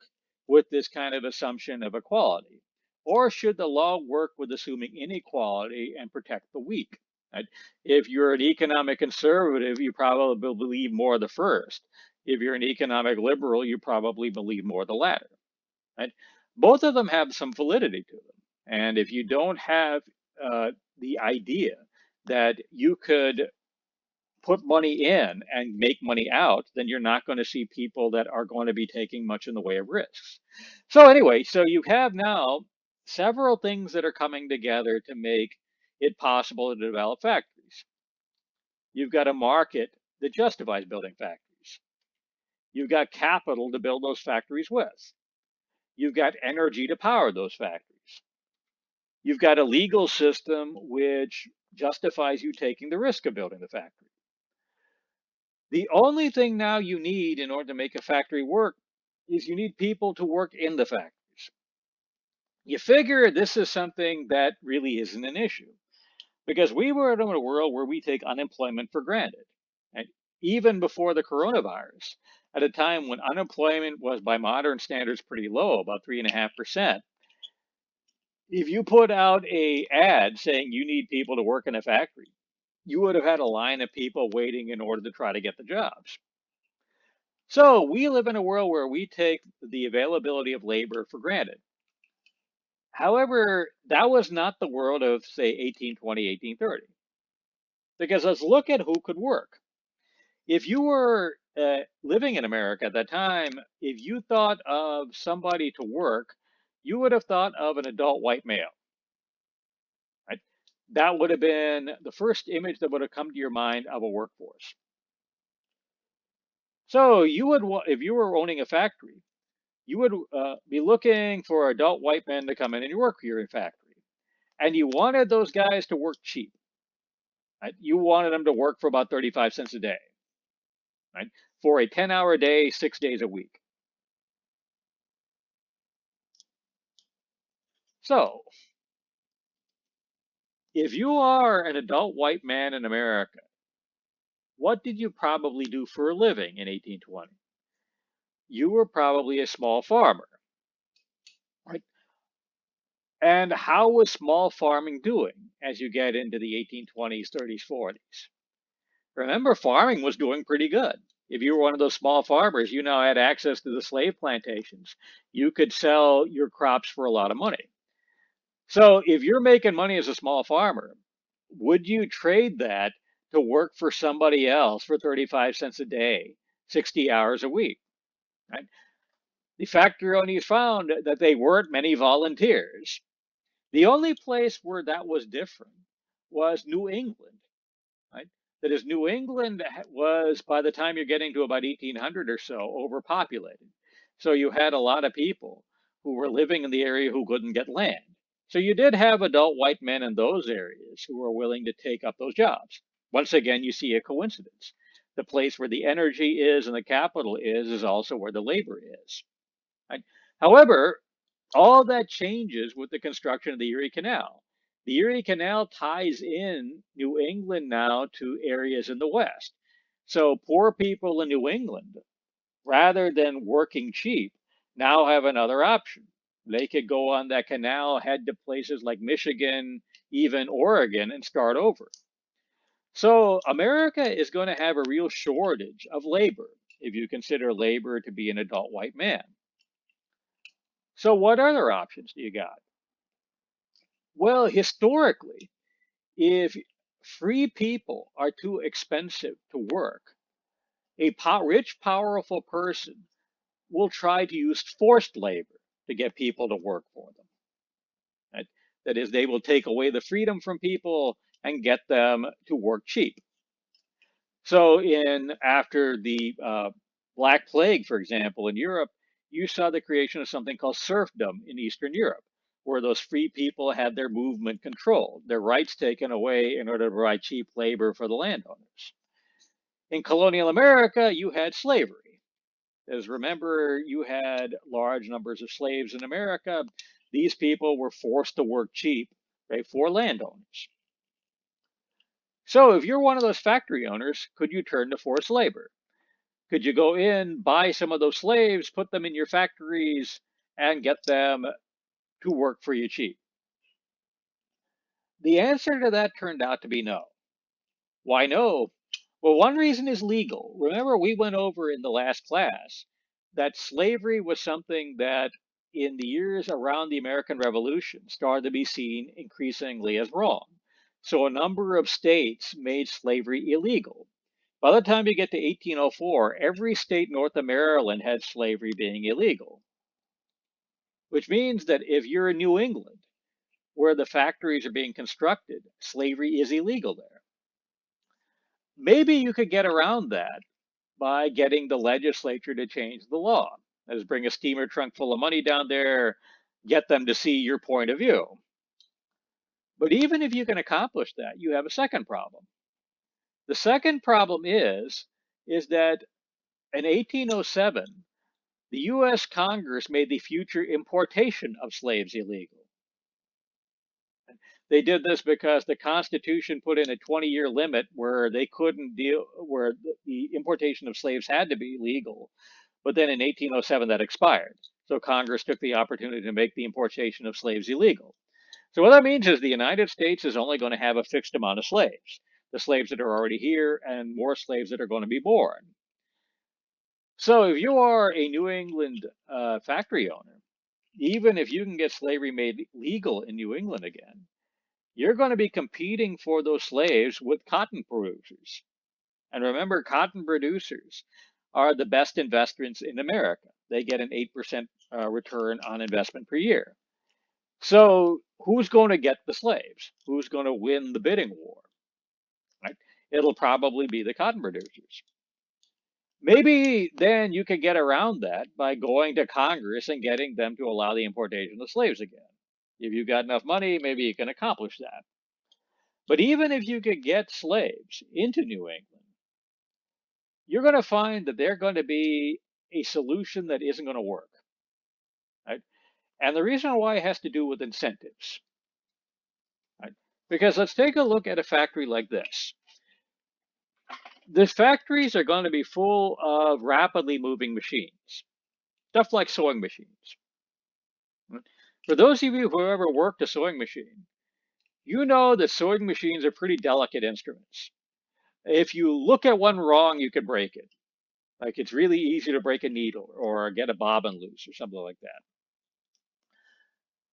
with this kind of assumption of equality? Or should the law work with assuming inequality and protect the weak? Right? If you're an economic conservative, you probably believe more of the first. If you're an economic liberal, you probably believe more of the latter. Right? Both of them have some validity to them. And if you don't have the idea that you could put money in and make money out, then you're not going to see people that are going to be taking much in the way of risks. So anyway, so you have now several things that are coming together to make it possible to develop factories. You've got a market that justifies building factories. You've got capital to build those factories with. You've got energy to power those factories. You've got a legal system which justifies you taking the risk of building the factory. The only thing now you need in order to make a factory work is you need people to work in the factories. You figure this is something that really isn't an issue because we were in a world where we take unemployment for granted. And even before the coronavirus, at a time when unemployment was by modern standards pretty low, about 3.5%. If you put out a ad saying you need people to work in a factory, you would have had a line of people waiting in order to try to get the jobs. So we live in a world where we take the availability of labor for granted. However, that was not the world of, say, 1820, 1830. Because let's look at who could work. If you were living in America at that time, if you thought of somebody to work, you would have thought of an adult white male. Right? That would have been the first image that would have come to your mind of a workforce. So you would, if you were owning a factory, you would be looking for adult white men to come in and work for your factory, and you wanted those guys to work cheap. Right? You wanted them to work for about 35 cents a day, right? For a 10-hour day, 6 days a week. So if you are an adult white man in America, what did you probably do for a living in 1820? You were probably a small farmer, right? And how was small farming doing as you get into the 1820s, 30s, 40s? Remember, farming was doing pretty good. If you were one of those small farmers, you now had access to the slave plantations. You could sell your crops for a lot of money. So if you're making money as a small farmer, would you trade that to work for somebody else for 35 cents a day, 60 hours a week? Right? The factory owners found that they weren't many volunteers. The only place where that was different was New England. Right? That is, New England was, by the time you're getting to about 1800 or so, overpopulated. So you had a lot of people who were living in the area who couldn't get land. So you did have adult white men in those areas who were willing to take up those jobs. Once again, you see a coincidence. The place where the energy is and the capital is also where the labor is. Right? However, all that changes with the construction of the Erie Canal. The Erie Canal ties in New England now to areas in the West. So poor people in New England, rather than working cheap, now have another option. They could go on that canal, head to places like Michigan, even Oregon, and start over. So America is going to have a real shortage of labor if you consider labor to be an adult white man. So what other options do you got? Well, historically, if free people are too expensive to work, a rich, powerful person will try to use forced labor to get people to work for them. Right? That is, they will take away the freedom from people and get them to work cheap. So, in after the Black Plague, for example, in Europe, you saw the creation of something called serfdom in Eastern Europe, where those free people had their movement controlled, their rights taken away in order to provide cheap labor for the landowners. In colonial America, you had slavery. As remember, you had large numbers of slaves in America. These people were forced to work cheap, right, for landowners. So if you're one of those factory owners, could you turn to forced labor? Could you go in, buy some of those slaves, put them in your factories, and get them to work for you cheap? The answer to that turned out to be no. Why no? Well, one reason is legal. Remember, we went over in the last class that slavery was something that in the years around the American Revolution started to be seen increasingly as wrong. So a number of states made slavery illegal. By the time you get to 1804, every state north of Maryland had slavery being illegal, which means that if you're in New England, where the factories are being constructed, slavery is illegal there. Maybe you could get around that by getting the legislature to change the law. That is, bring a steamer trunk full of money down there, get them to see your point of view. But even if you can accomplish that, you have a second problem. The second problem is that in 1807, the US Congress made the future importation of slaves illegal. They did this because the Constitution put in a 20-year limit where they couldn't deal, where the importation of slaves had to be legal. But then in 1807, that expired. So Congress took the opportunity to make the importation of slaves illegal. So what that means is the United States is only going to have a fixed amount of slaves, the slaves that are already here and more slaves that are going to be born. So if you are a New England factory owner, even if you can get slavery made legal in New England again, you're going to be competing for those slaves with cotton producers. And remember, cotton producers are the best investments in America. They get an 8% return on investment per year. So who's going to get the slaves? Who's going to win the bidding war? Right? It'll probably be the cotton producers. Maybe then you could get around that by going to Congress and getting them to allow the importation of slaves again. If you've got enough money, maybe you can accomplish that. But even if you could get slaves into New England, you're going to find that they're going to be a solution that isn't going to work. Right? And the reason why has to do with incentives. Right? Because let's take a look at a factory like this. The factories are going to be full of rapidly moving machines, stuff like sewing machines. For those of you who ever worked a sewing machine, you know that sewing machines are pretty delicate instruments. If you look at one wrong, you could break it. Like it's really easy to break a needle or get a bobbin loose or something like that.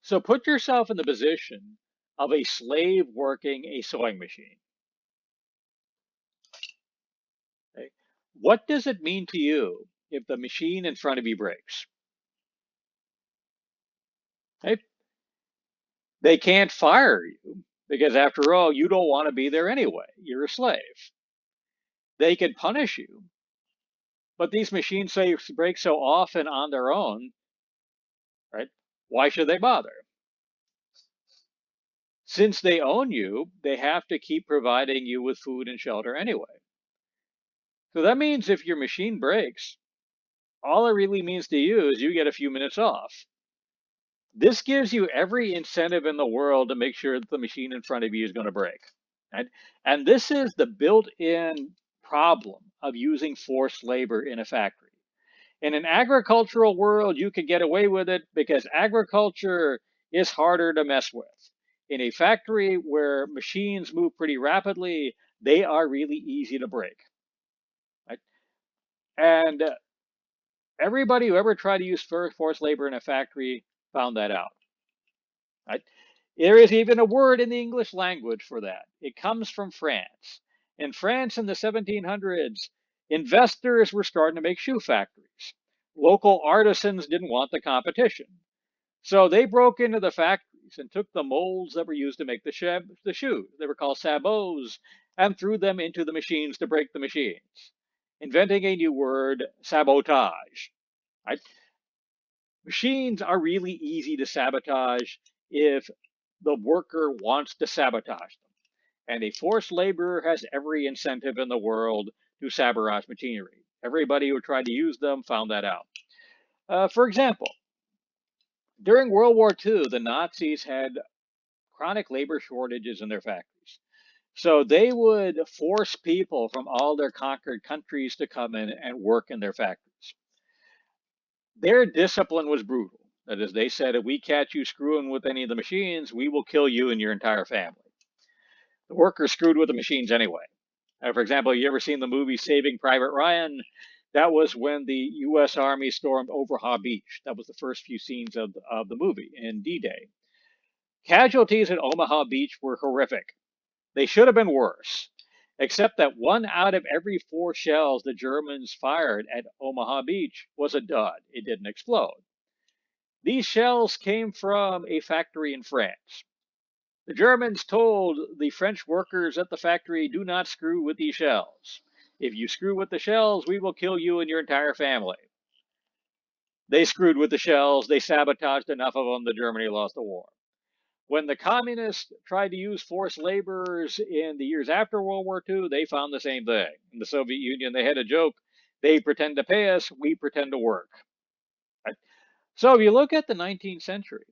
So put yourself in the position of a slave working a sewing machine. Okay? What does it mean to you if the machine in front of you breaks? Okay? They can't fire you because, after all, you don't want to be there anyway. You're a slave. They could punish you, but these machines say break so often on their own, right? Why should they bother? Since they own you, they have to keep providing you with food and shelter anyway. So that means if your machine breaks, all it really means to you is you get a few minutes off. This gives you every incentive in the world to make sure that the machine in front of you is going to break. Right? And this is the built-in problem of using forced labor in a factory. In an agricultural world, you could get away with it because agriculture is harder to mess with. In a factory where machines move pretty rapidly, they are really easy to break. Right? And everybody who ever tried to use forced labor in a factory found that out. Right? There is even a word in the English language for that. It comes from France. In France in the 1700s, investors were starting to make shoe factories. Local artisans didn't want the competition. So they broke into the factories and took the molds that were used to make the shoes. They were called sabots, and threw them into the machines to break the machines, inventing a new word, sabotage. Right? Machines are really easy to sabotage if the worker wants to sabotage them. And a forced laborer has every incentive in the world to sabotage machinery. Everybody who tried to use them found that out. For example, during World War II, the Nazis had chronic labor shortages in their factories. So they would force people from all their conquered countries to come in and work in their factories. Their discipline was brutal. That is, they said, if we catch you screwing with any of the machines, we will kill you and your entire family. The workers screwed with the machines anyway. For example, you ever seen the movie Saving Private Ryan? That was when the U.S. Army stormed Omaha Beach. That was the first few scenes of the movie in D-Day. Casualties at Omaha Beach were horrific. They should have been worse, except that 1 out of every 4 shells the Germans fired at Omaha Beach was a dud. It didn't explode. These shells came from a factory in France. The Germans told the French workers at the factory, do not screw with these shells. If you screw with the shells, we will kill you and your entire family. They screwed with the shells. They sabotaged enough of them that Germany lost the war. When the communists tried to use forced laborers in the years after World War II, they found the same thing. In the Soviet Union, they had a joke. They pretend to pay us, we pretend to work. Right? So if you look at the 19th century,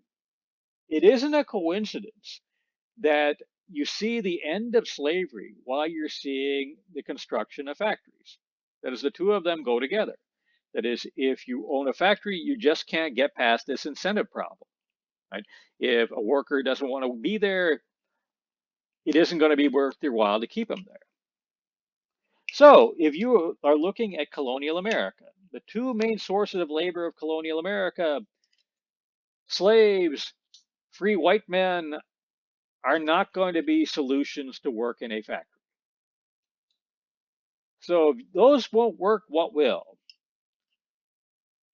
it isn't a coincidence that you see the end of slavery while you're seeing the construction of factories. That is, the two of them go together. That is, if you own a factory, you just can't get past this incentive problem, right? If a worker doesn't want to be there, it isn't going to be worth your while to keep them there. So, if you are looking at colonial America, the two main sources of labor of colonial America, slaves, free white men, are not going to be solutions to work in a factory. So, if those won't work, what will?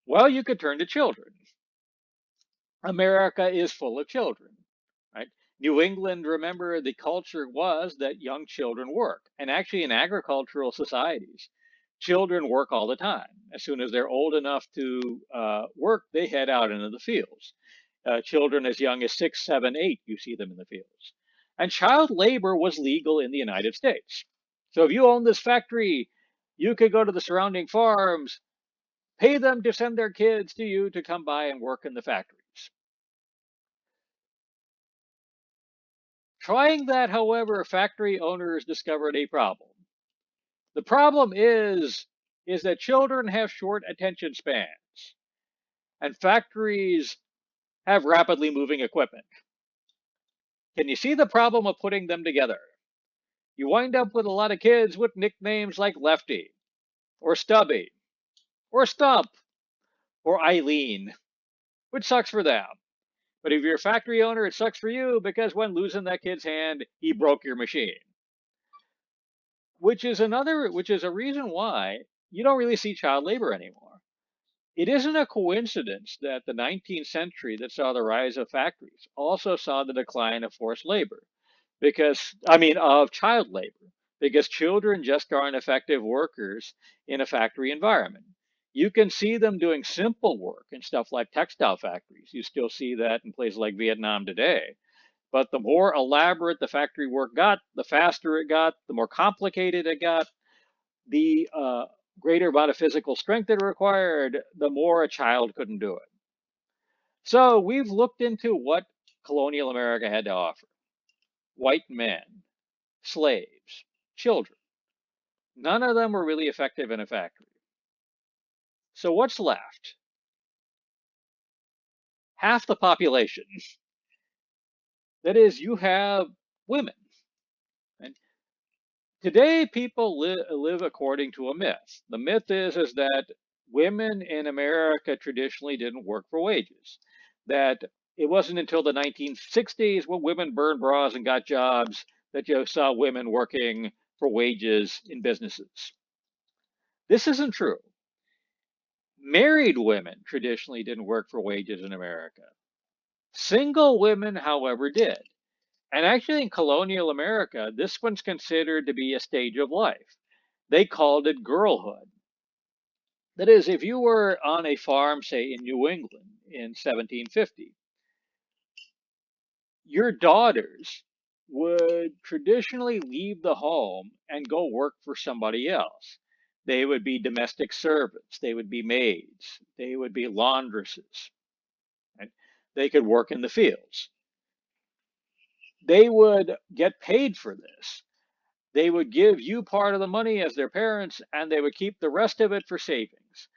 Well, you could turn to children. America is full of children, right? New England, remember, the culture was that young children work. And actually, in agricultural societies, children work all the time. As soon as they're old enough to work, they head out into the fields. Children as young as 6, 7, 8, you see them in the fields. And child labor was legal in the United States. So if you own this factory, you could go to the surrounding farms, pay them to send their kids to you to come by and work in the factories. Trying that, however, factory owners discovered a problem. The problem is that children have short attention spans, and factories have rapidly moving equipment. Can you see the problem of putting them together? You wind up with a lot of kids with nicknames like Lefty, or Stubby, or Stump, or Eileen, which sucks for them. But if you're a factory owner, it sucks for you because when losing that kid's hand, he broke your machine. Which is a reason why you don't really see child labor anymore. It isn't a coincidence that the 19th century that saw the rise of factories also saw the decline of forced labor of child labor, because children just aren't effective workers in a factory environment. You can see them doing simple work in stuff like textile factories. You still see that in places like Vietnam today. But the more elaborate the factory work got, the faster it got, the more complicated it got, the greater amount of physical strength it required, the more a child couldn't do it. So we've looked into what colonial America had to offer: white men, slaves, children. None of them were really effective in a factory. So what's left? Half the population. That is, you have women. And today, people live according to a myth. The myth is that women in America traditionally didn't work for wages. That it wasn't until the 1960s when women burned bras and got jobs that you saw women working for wages in businesses. This isn't true. Married women traditionally didn't work for wages in America. Single women, however, did. And actually, in colonial America, this one's considered to be a stage of life. They called it girlhood. That is, if you were on a farm, say in New England in 1750, your daughters would traditionally leave the home and go work for somebody else. They would be domestic servants, they would be maids, they would be laundresses. Right? They could work in the fields. They would get paid for this. They would give you part of the money as their parents, and they would keep the rest of it for savings.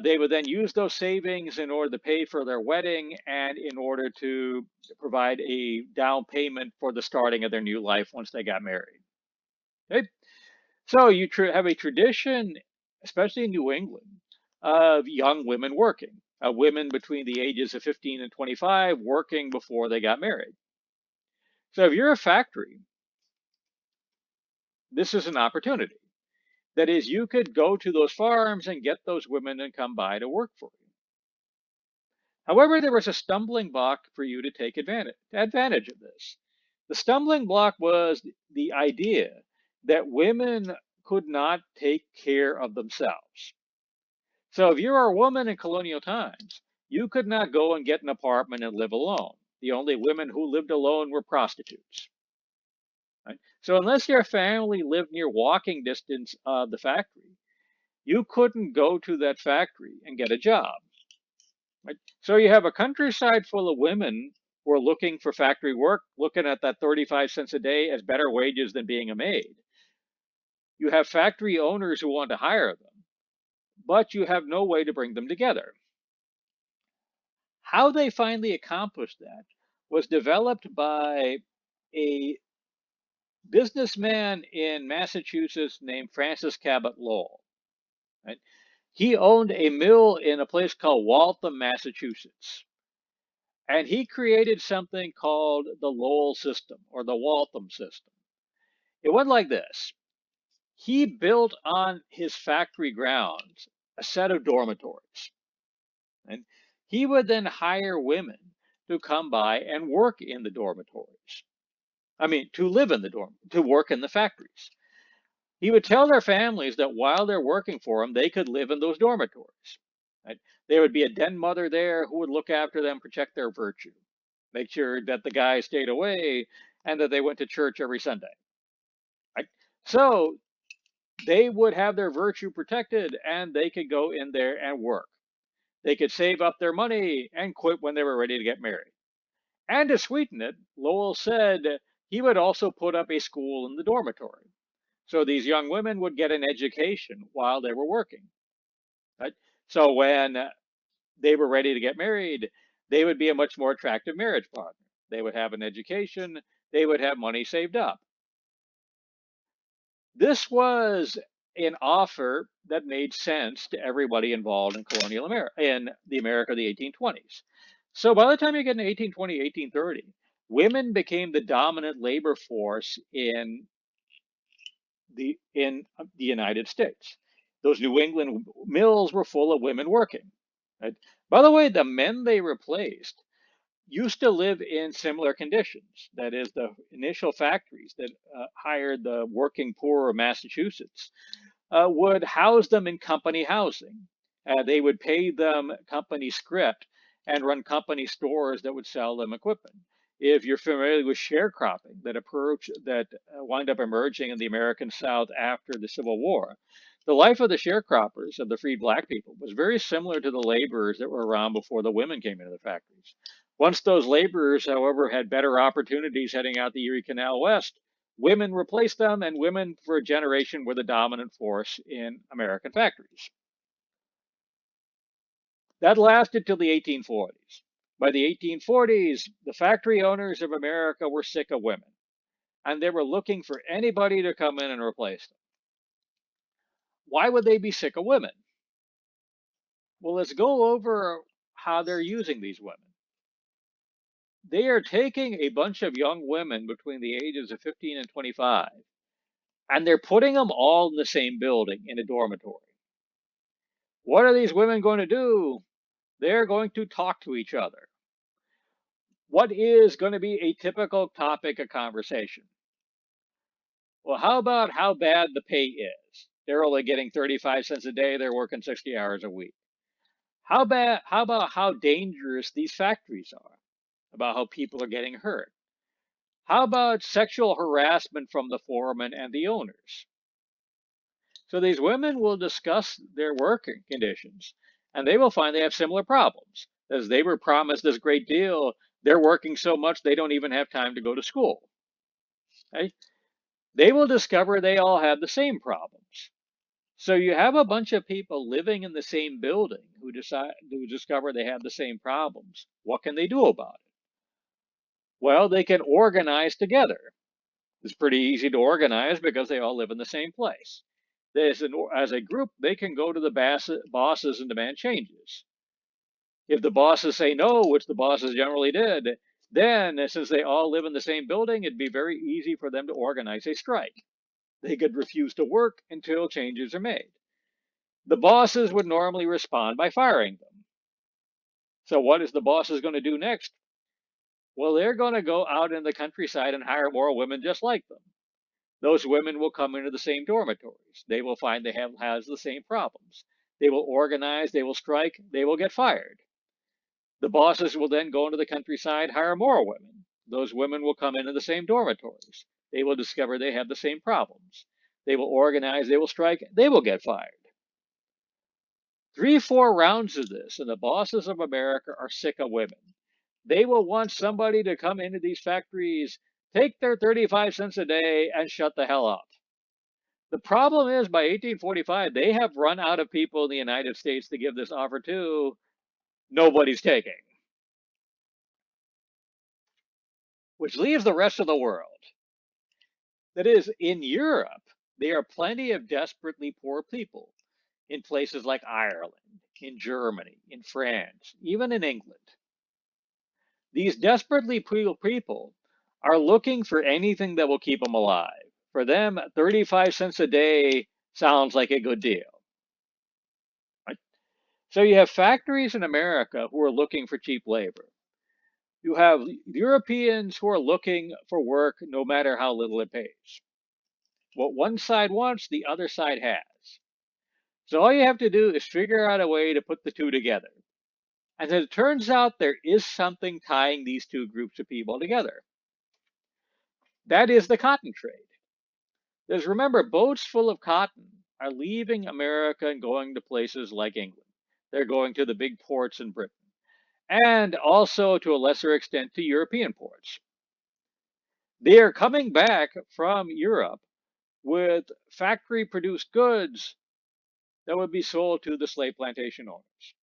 They would then use those savings in order to pay for their wedding and in order to provide a down payment for the starting of their new life once they got married. Okay? So you have a tradition, especially in New England, of young women working, women between the ages of 15 and 25 working before they got married. So if you're a factory, this is an opportunity. That is, you could go to those farms and get those women and come by to work for you. However, there was a stumbling block for you to take advantage of this. The stumbling block was the idea that women could not take care of themselves. So if you are a woman in colonial times, you could not go and get an apartment and live alone. The only women who lived alone were prostitutes. Right? So unless your family lived near walking distance of the factory, you couldn't go to that factory and get a job. Right? So you have a countryside full of women who are looking for factory work, looking at that 35 cents a day as better wages than being a maid. You have factory owners who want to hire them, but you have no way to bring them together. How they finally accomplished that was developed by a businessman in Massachusetts named Francis Cabot Lowell. Right? He owned a mill in a place called Waltham, Massachusetts. And he created something called the Lowell system or the Waltham system. It went like this. He built on his factory grounds a set of dormitories. And he would then hire women to come by and work in the dormitories. I mean, to live in the to work in the factories. He would tell their families that while they're working for him, they could live in those dormitories. Right? There would be a den mother there who would look after them, protect their virtue, make sure that the guys stayed away and that they went to church every Sunday. Right? So they would have their virtue protected and they could go in there and work. They could save up their money and quit when they were ready to get married. And to sweeten it, Lowell said he would also put up a school in the dormitory. So these young women would get an education while they were working. Right? So when they were ready to get married, they would be a much more attractive marriage partner. They would have an education, they would have money saved up. This was an offer that made sense to everybody involved in colonial America, in the America of the 1820s. So by the time you get in 1820, 1830, women became the dominant labor force in the United States. Those New England mills were full of women working. Right? By the way, the men they replaced used to live in similar conditions. That is, the initial factories that hired the working poor of Massachusetts would house them in company housing. They would pay them company script and run company stores that would sell them equipment. If you're familiar with sharecropping that wind up emerging in the American South after the Civil War, the life of the sharecroppers, of the freed black people, was very similar to the laborers that were around before the women came into the factories. Once those laborers, however, had better opportunities heading out the Erie Canal west, women replaced them, and women for a generation were the dominant force in American factories. That lasted till the 1840s. By the 1840s, the factory owners of America were sick of women, and they were looking for anybody to come in and replace them. Why would they be sick of women? Well, let's go over how they're using these women. They are taking a bunch of young women between the ages of 15 and 25, and they're putting them all in the same building in a dormitory. What are these women going to do? They're going to talk to each other. What is going to be a typical topic of conversation? Well, how about how bad the pay is? They're only getting 35 cents a day, they're working 60 hours a week. How about how dangerous these factories are? About how people are getting hurt? How about sexual harassment from the foreman and the owners? So these women will discuss their working conditions and they will find they have similar problems. As they were promised this great deal, they're working so much they don't even have time to go to school. Okay? They will discover they all have the same problems. So you have a bunch of people living in the same building who discover they have the same problems. What can they do about it? Well, they can organize together. It's pretty easy to organize because they all live in the same place. As a group, they can go to the bosses and demand changes. If the bosses say no, which the bosses generally did, then since they all live in the same building, it'd be very easy for them to organize a strike. They could refuse to work until changes are made. The bosses would normally respond by firing them. So what is the bosses going to do next? Well, they're going to go out in the countryside and hire more women just like them. Those women will come into the same dormitories. They will find they has the same problems. They will organize, they will strike, they will get fired. The bosses will then go into the countryside, hire more women. Those women will come into the same dormitories. They will discover they have the same problems. They will organize, they will strike, they will get fired. 3, 4 rounds of this, and the bosses of America are sick of women. They will want somebody to come into these factories, take their 35 cents a day, and shut the hell up. The problem is by 1845, they have run out of people in the United States to give this offer to. Nobody's taking, which leaves the rest of the world. That is, in Europe, there are plenty of desperately poor people in places like Ireland, in Germany, in France, even in England. These desperately poor people are looking for anything that will keep them alive. For them, 35 cents a day sounds like a good deal. Right? So you have factories in America who are looking for cheap labor. You have Europeans who are looking for work no matter how little it pays. What one side wants, the other side has. So all you have to do is figure out a way to put the two together. And then it turns out there is something tying these two groups of people together. That is the cotton trade. Because remember, boats full of cotton are leaving America and going to places like England. They're going to the big ports in Britain, and also to a lesser extent to European ports. They are coming back from Europe with factory produced goods that would be sold to the slave plantation owners.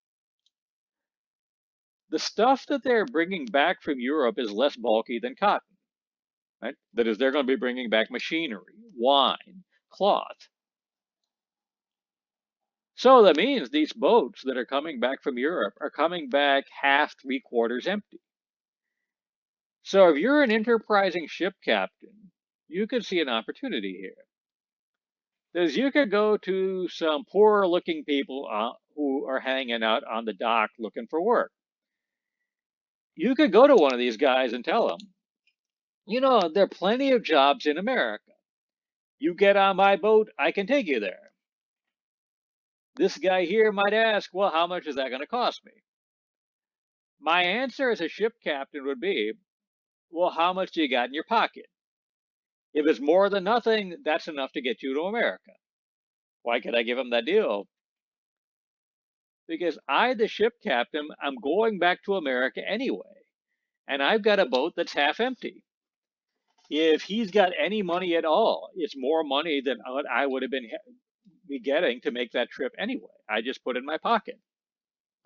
The stuff that they're bringing back from Europe is less bulky than cotton. Right? That is, they're going to be bringing back machinery, wine, cloth. So that means these boats that are coming back from Europe are coming back half, three-quarters empty. So if you're an enterprising ship captain, you could see an opportunity here. Because you could go to some poorer looking people who are hanging out on the dock looking for work. You could go to one of these guys and tell them, there are plenty of jobs in America. You get on my boat, I can take you there. This guy here might ask, well, how much is that going to cost me? My answer as a ship captain would be, well, how much do you got in your pocket? If it's more than nothing, that's enough to get you to America. Why could I give him that deal? Because I, the ship captain, I'm going back to America anyway, and I've got a boat that's half empty. If he's got any money at all, it's more money than what I would have been getting to make that trip anyway. I just put it in my pocket.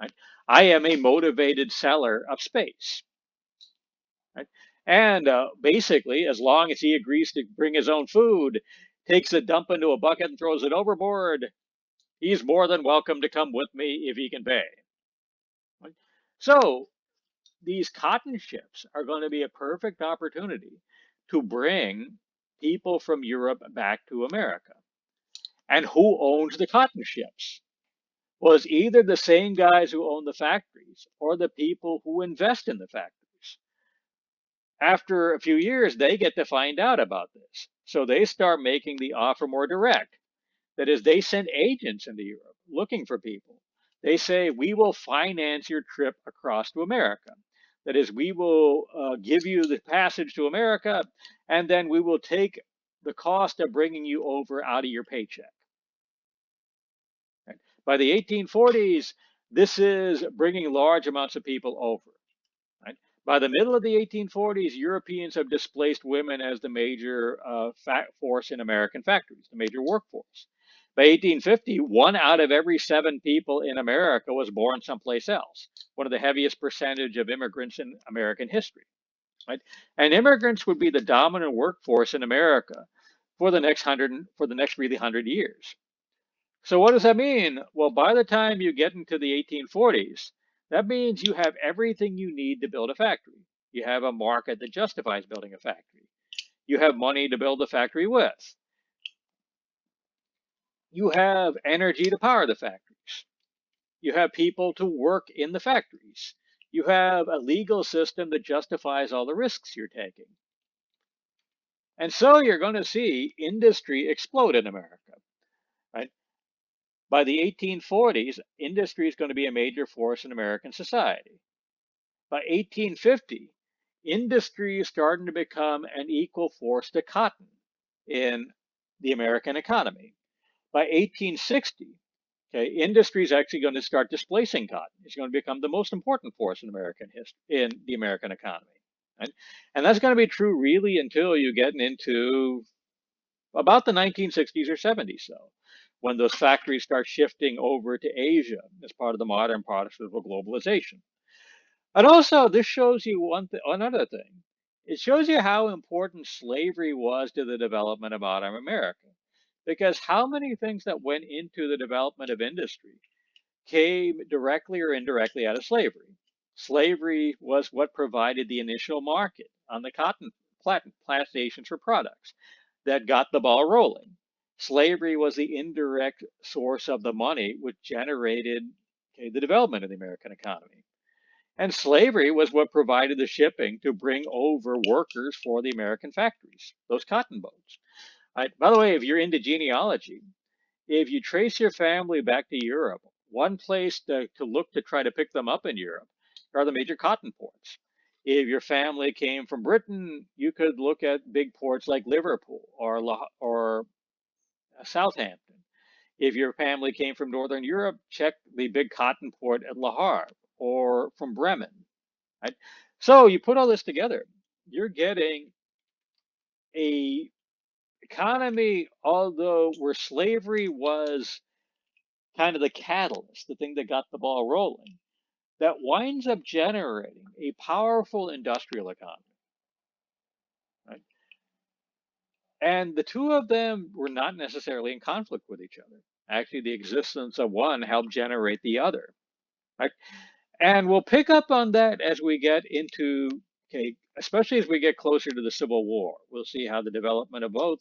Right? I am a motivated seller of space. Right? And basically, as long as he agrees to bring his own food, takes a dump into a bucket and throws it overboard, he's more than welcome to come with me if he can pay. Right? So these cotton ships are going to be a perfect opportunity to bring people from Europe back to America. And who owns the cotton ships? Well, it's either the same guys who own the factories or the people who invest in the factories. After a few years, they get to find out about this. So they start making the offer more direct. That is, they send agents into Europe looking for people. They say, we will finance your trip across to America. That is, we will give you the passage to America, and then we will take the cost of bringing you over out of your paycheck. Right? By the 1840s, this is bringing large amounts of people over. Right? By the middle of the 1840s, Europeans have displaced women as the major force in American factories, the major workforce. By 1850, 1 out of every 7 people in America was born someplace else, one of the heaviest percentage of immigrants in American history. Right? And immigrants would be the dominant workforce in America for the next really 100 years. So what does that mean? Well, by the time you get into the 1840s, that means you have everything you need to build a factory. You have a market that justifies building a factory. You have money to build the factory with. You have energy to power the factories. You have people to work in the factories. You have a legal system that justifies all the risks you're taking. And so you're going to see industry explode in America. Right? By the 1840s, industry is going to be a major force in American society. By 1850, industry is starting to become an equal force to cotton in the American economy. By 1860, Okay, industry is actually going to start displacing cotton. It's going to become the most important force in American history, in the American economy. Right? And that's going to be true really until you get into about the 1960s or 70s, so when those factories start shifting over to Asia as part of the modern process of globalization. And also, this shows you another thing. It shows you how important slavery was to the development of modern America. Because how many things that went into the development of industry came directly or indirectly out of slavery? Slavery was what provided the initial market on the cotton plantations for products that got the ball rolling. Slavery was the indirect source of the money which generated, okay, the development of the American economy. And slavery was what provided the shipping to bring over workers for the American factories, those cotton boats. Right? By the way, if you're into genealogy, if you trace your family back to Europe, one place to look to try to pick them up in Europe are the major cotton ports. If your family came from Britain, you could look at big ports like Liverpool or Southampton. If your family came from Northern Europe, check the big cotton port at Le Havre or from Bremen. Right? So you put all this together, you're getting a economy, although where slavery was kind of the catalyst, the thing that got the ball rolling, that winds up generating a powerful industrial economy. Right? And the two of them were not necessarily in conflict with each other. Actually, the existence of one helped generate the other. Right? And we'll pick up on that as we get into, okay, especially as we get closer to the Civil War. We'll see how the development of both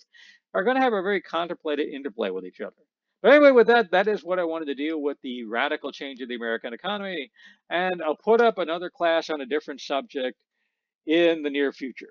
are going to have a very contemplated interplay with each other. But anyway, with that, that is what I wanted to deal with the radical change of the American economy. And I'll put up another class on a different subject in the near future.